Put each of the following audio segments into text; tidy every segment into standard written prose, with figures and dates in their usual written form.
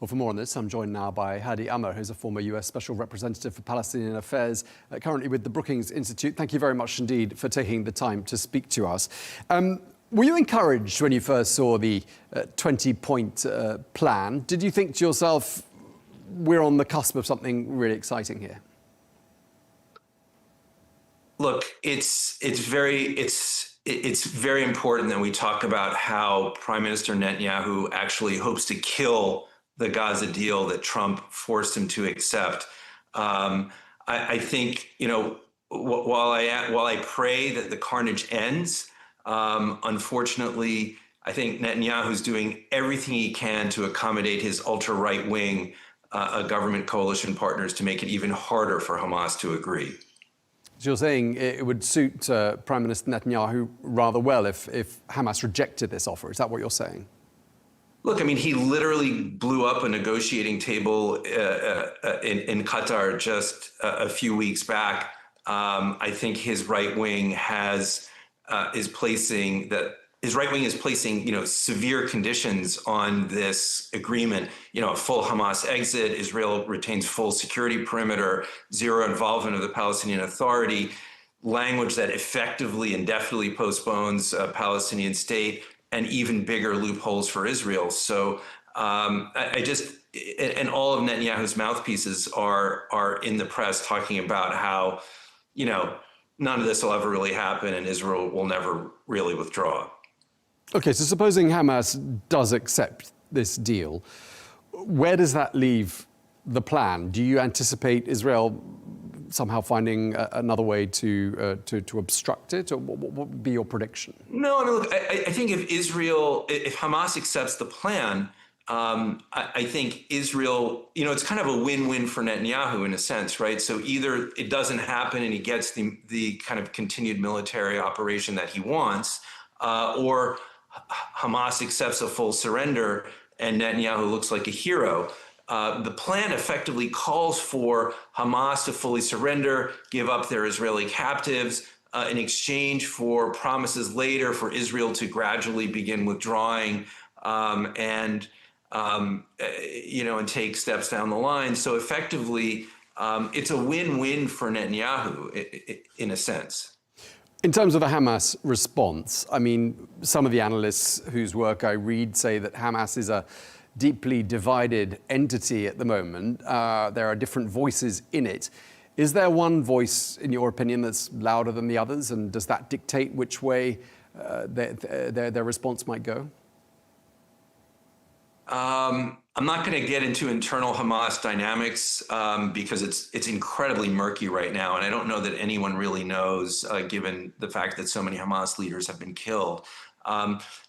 Well, for more on this, I'm joined now by Hady Amr, who's a former US Special Representative for Palestinian Affairs, currently with the Brookings Institute. Thank you very much indeed for taking the time to speak to us. Were you encouraged when you first saw the 20-point plan? Did you think to yourself, we're on the cusp of something really exciting here? Look, it's very important that we talk about how Prime Minister Netanyahu actually hopes to kill the Gaza deal that Trump forced him to accept. I think, while I pray that the carnage ends, unfortunately, I think Netanyahu's doing everything he can to accommodate his ultra-right wing government coalition partners to make it even harder for Hamas to agree. So you're saying it would suit Prime Minister Netanyahu rather well if Hamas rejected this offer. Is that what you're saying? Look, I mean, he literally blew up a negotiating table in Qatar just a few weeks back. I think his right wing is placing severe conditions on this agreement. A full Hamas exit, Israel retains full security perimeter, zero involvement of the Palestinian Authority, language that effectively indefinitely postpones a Palestinian state, and even bigger loopholes for Israel. So and all of Netanyahu's mouthpieces are in the press talking about how, none of this will ever really happen and Israel will never really withdraw. Okay, so supposing Hamas does accept this deal, where does that leave the plan? Do you anticipate Israel somehow finding another way to obstruct it, or what would be your prediction? No, I mean, look, I think if Hamas accepts the plan, I think Israel, it's kind of a win-win for Netanyahu in a sense, right? So either it doesn't happen and he gets the kind of continued military operation that he wants, or Hamas accepts a full surrender and Netanyahu looks like a hero. The plan effectively calls for Hamas to fully surrender, give up their Israeli captives in exchange for promises later for Israel to gradually begin withdrawing and take steps down the line. So effectively, it's a win-win for Netanyahu in a sense. In terms of the Hamas response, I mean, some of the analysts whose work I read say that Hamas is a deeply divided entity at the moment. There are different voices in it. Is there one voice, in your opinion, that's louder than the others? And does that dictate which way their response might go? I'm not going to get into internal Hamas dynamics because it's incredibly murky right now. And I don't know that anyone really knows, given the fact that so many Hamas leaders have been killed.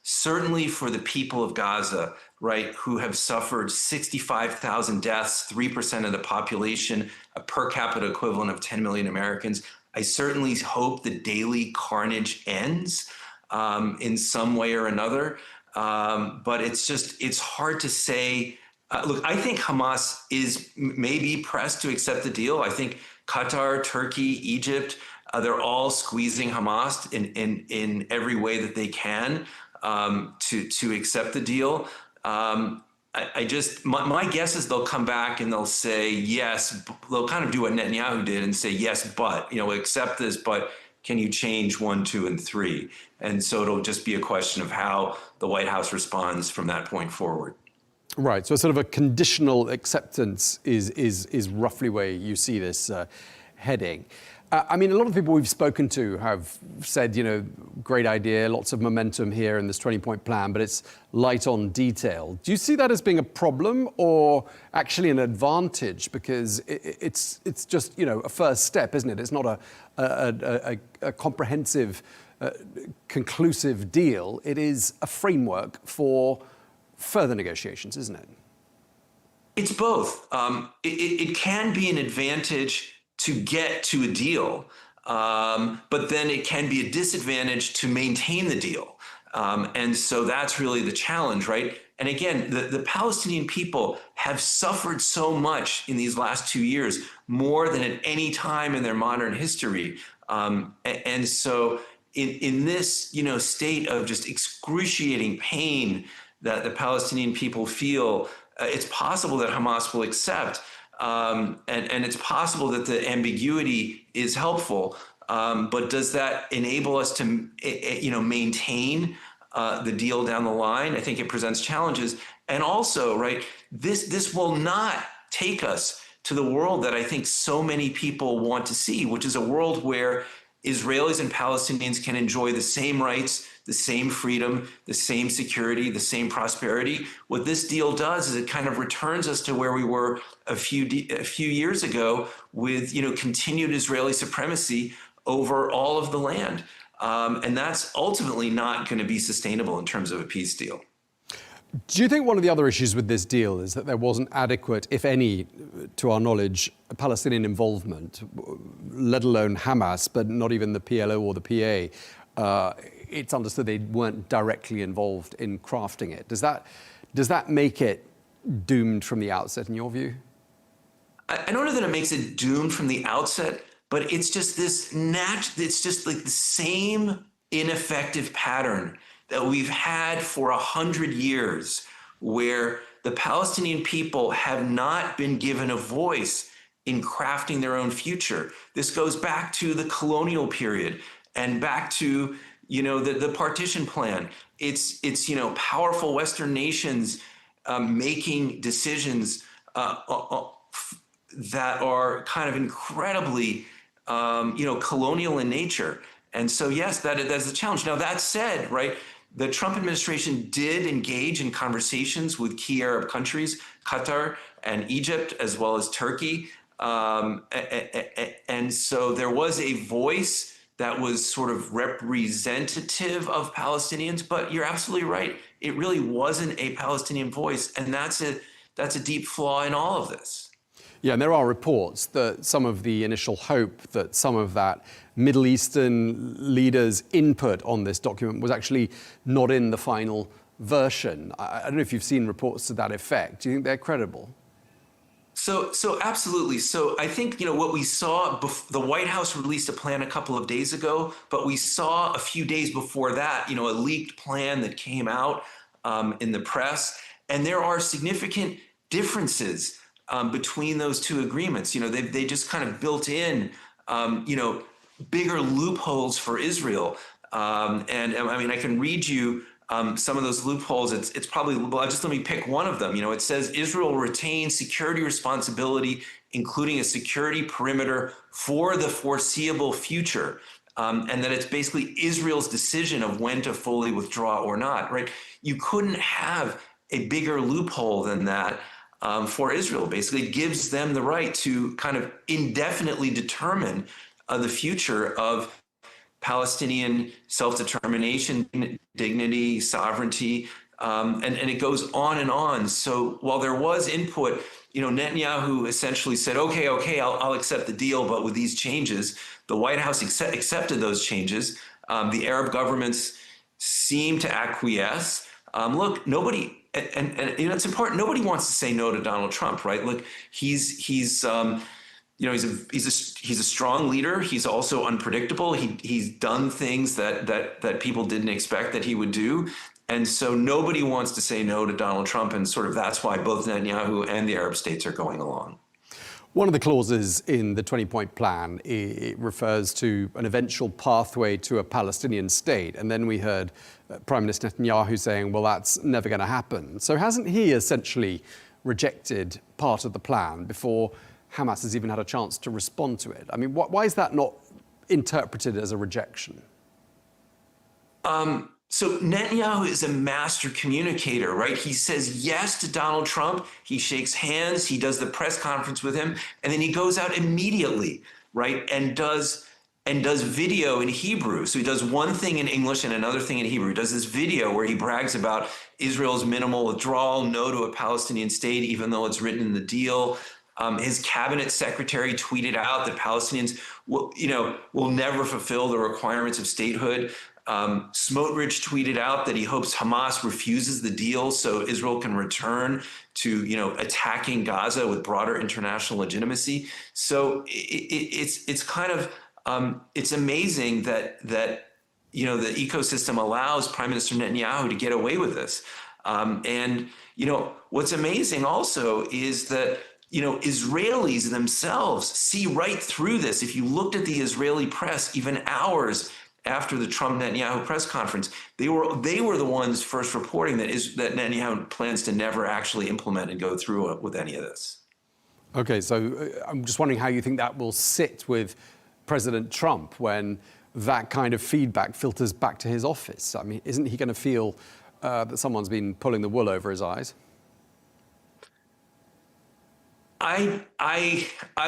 Certainly for the people of Gaza, right, who have suffered 65,000 deaths, 3% of the population, a per capita equivalent of 10 million Americans, I certainly hope the daily carnage ends in some way or another. But it's hard to say. Look, I think Hamas is maybe pressed to accept the deal. I think Qatar, Turkey, Egypt, they're all squeezing Hamas in every way that they can to accept the deal. My guess is they'll come back and they'll say yes. They'll kind of do what Netanyahu did and say yes, but accept this, but can you change 1, 2, and 3? And so it'll just be a question of how the White House responds from that point forward. Right. So sort of a conditional acceptance is roughly where you see this heading. I mean, a lot of people we've spoken to have said, great idea, lots of momentum here in this 20-point plan, but it's light on detail. Do you see that as being a problem or actually an advantage? Because it's just, a first step, isn't it? It's not a comprehensive, conclusive deal. It is a framework for further negotiations, isn't it? It's both. It can be an advantage to get to a deal, but then it can be a disadvantage to maintain the deal. And so that's really the challenge, right? And again, the Palestinian people have suffered so much in these last 2 years, more than at any time in their modern history. And so in this, state of just excruciating pain that the Palestinian people feel, It's possible that Hamas will accept, and it's possible that the ambiguity is helpful. But does that enable us to, maintain the deal down the line? I think it presents challenges, and also, right, this will not take us to the world that I think so many people want to see, which is a world where Israelis and Palestinians can enjoy the same rights, the same freedom, the same security, the same prosperity. What this deal does is it kind of returns us to where we were a few years ago with, continued Israeli supremacy over all of the land. And that's ultimately not going to be sustainable in terms of a peace deal. Do you think one of the other issues with this deal is that there wasn't adequate, if any, to our knowledge, Palestinian involvement, let alone Hamas, but not even the PLO or the PA? It's understood they weren't directly involved in crafting it. Does that make it doomed from the outset, in your view? I don't know that it makes it doomed from the outset, but it's just it's just like the same ineffective pattern that we've had for 100 years, where the Palestinian people have not been given a voice in crafting their own future. This goes back to the colonial period and back to, the partition plan. It's powerful Western nations making decisions that are kind of incredibly, colonial in nature. And so, yes, that's a challenge. Now, that said, right, the Trump administration did engage in conversations with key Arab countries, Qatar and Egypt, as well as Turkey. And so there was a voice that was sort of representative of Palestinians, but you're absolutely right. It really wasn't a Palestinian voice, and that's a deep flaw in all of this. Yeah, and there are reports that some of the initial hope that some of that Middle Eastern leaders' input on this document was actually not in the final version. I don't know if you've seen reports to that effect. Do you think they're credible? So absolutely. So I think, what we saw, the White House released a plan a couple of days ago, but we saw a few days before that, a leaked plan that came out in the press. And there are significant differences between those two agreements. They just kind of built in, bigger loopholes for Israel. And I mean, I can read you some of those loopholes. It's probably, just let me pick one of them. It says Israel retains security responsibility, including a security perimeter for the foreseeable future. And that it's basically Israel's decision of when to fully withdraw or not, right? You couldn't have a bigger loophole than that. For Israel. Basically, it gives them the right to kind of indefinitely determine the future of Palestinian self-determination, dignity, sovereignty, and it goes on and on. So while there was input, Netanyahu essentially said, okay, I'll accept the deal, but with these changes. The White House accepted those changes. The Arab governments seem to acquiesce. Look, nobody. And it's important. Nobody wants to say no to Donald Trump, right? Look, he's a strong leader. He's also unpredictable. He's done things that people didn't expect that he would do, and so nobody wants to say no to Donald Trump. And sort of that's why both Netanyahu and the Arab states are going along. One of the clauses in the 20-point plan, it refers to an eventual pathway to a Palestinian state. And then we heard Prime Minister Netanyahu saying, well, that's never going to happen. So hasn't he essentially rejected part of the plan before Hamas has even had a chance to respond to it? I mean, why is that not interpreted as a rejection? So Netanyahu is a master communicator, right? He says yes to Donald Trump. He shakes hands. He does the press conference with him, and then he goes out immediately, right, and does video in Hebrew. So he does one thing in English and another thing in Hebrew. He does this video where he brags about Israel's minimal withdrawal, no to a Palestinian state, even though it's written in the deal. His cabinet secretary tweeted out that Palestinians will never fulfill the requirements of statehood. Smotrich tweeted out that he hopes Hamas refuses the deal so Israel can return to, attacking Gaza with broader international legitimacy. So it's kind of it's amazing that the ecosystem allows Prime Minister Netanyahu to get away with this. And, what's amazing also is that, Israelis themselves see right through this. If you looked at the Israeli press, even hours after the Trump-Netanyahu press conference, they were the ones first reporting that Netanyahu plans to never actually implement and go through with any of this. Okay, so I'm just wondering how you think that will sit with President Trump when that kind of feedback filters back to his office. I mean, isn't he going to feel that someone's been pulling the wool over his eyes? I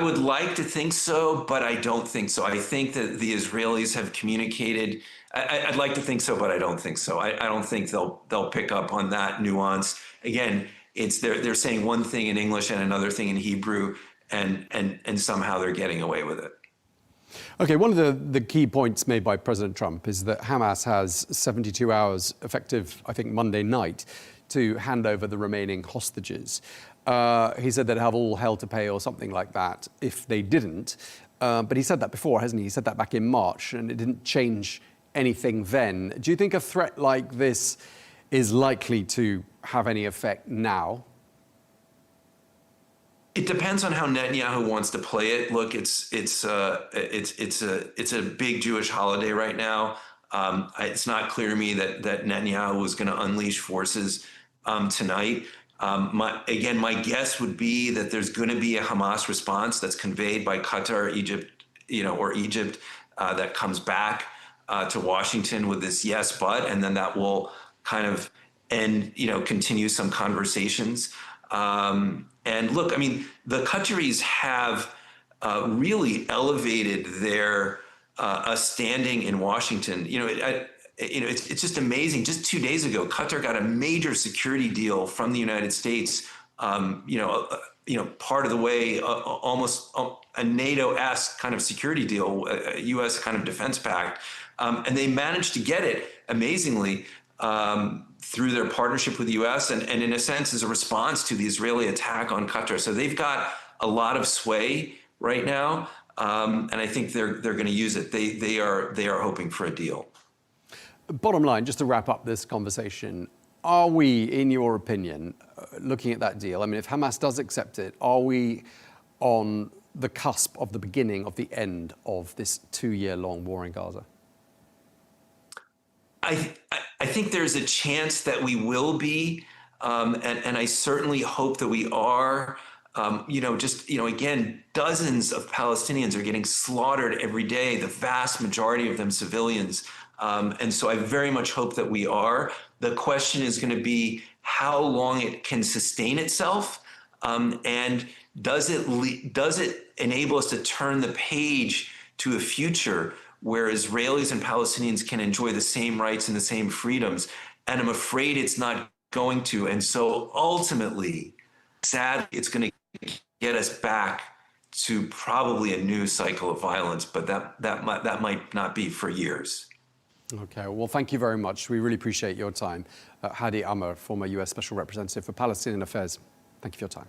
would like to think so, but I don't think so. I think that the Israelis have communicated. I'd like to think so, but I don't think so. I don't think they'll pick up on that nuance. Again, they're saying one thing in English and another thing in Hebrew, and somehow they're getting away with it. Okay, one of the key points made by President Trump is that Hamas has 72 hours, effective, I think, Monday night, to hand over the remaining hostages. He said they'd have all hell to pay or something like that if they didn't. But he said that before, hasn't he? He said that back in March, and it didn't change anything then. Do you think a threat like this is likely to have any effect now? It depends on how Netanyahu wants to play it. Look, it's a big Jewish holiday right now. It's not clear to me that Netanyahu was going to unleash forces tonight. My guess would be that there's going to be a Hamas response that's conveyed by Qatar, Egypt, or Egypt, that comes back to Washington with this yes, but, and then that will kind of end, continue some conversations. And look, I mean, the Qataris have really elevated their standing in Washington. It's just amazing. Just 2 days ago, Qatar got a major security deal from the United States. Part of the way, almost a NATO-esque kind of security deal, a U.S. kind of defense pact, and they managed to get it amazingly through their partnership with the U.S. and in a sense as a response to the Israeli attack on Qatar. So they've got a lot of sway right now, and I think they're going to use it. They are hoping for a deal. Bottom line, just to wrap up this conversation, are we, in your opinion, looking at that deal, I mean, if Hamas does accept it, are we on the cusp of the beginning of the end of this 2-year-long war in Gaza? I think there's a chance that we will be, and I certainly hope that we are. Again, dozens of Palestinians are getting slaughtered every day, the vast majority of them civilians. And so I very much hope that we are. The question is going to be how long it can sustain itself, and does it enable us to turn the page to a future where Israelis and Palestinians can enjoy the same rights and the same freedoms? And I'm afraid it's not going to. And so ultimately, sadly, it's going to get us back to probably a new cycle of violence, but that might not be for years. Okay, well, thank you very much. We really appreciate your time. Hady Amr, former US Special Representative for Palestinian Affairs. Thank you for your time.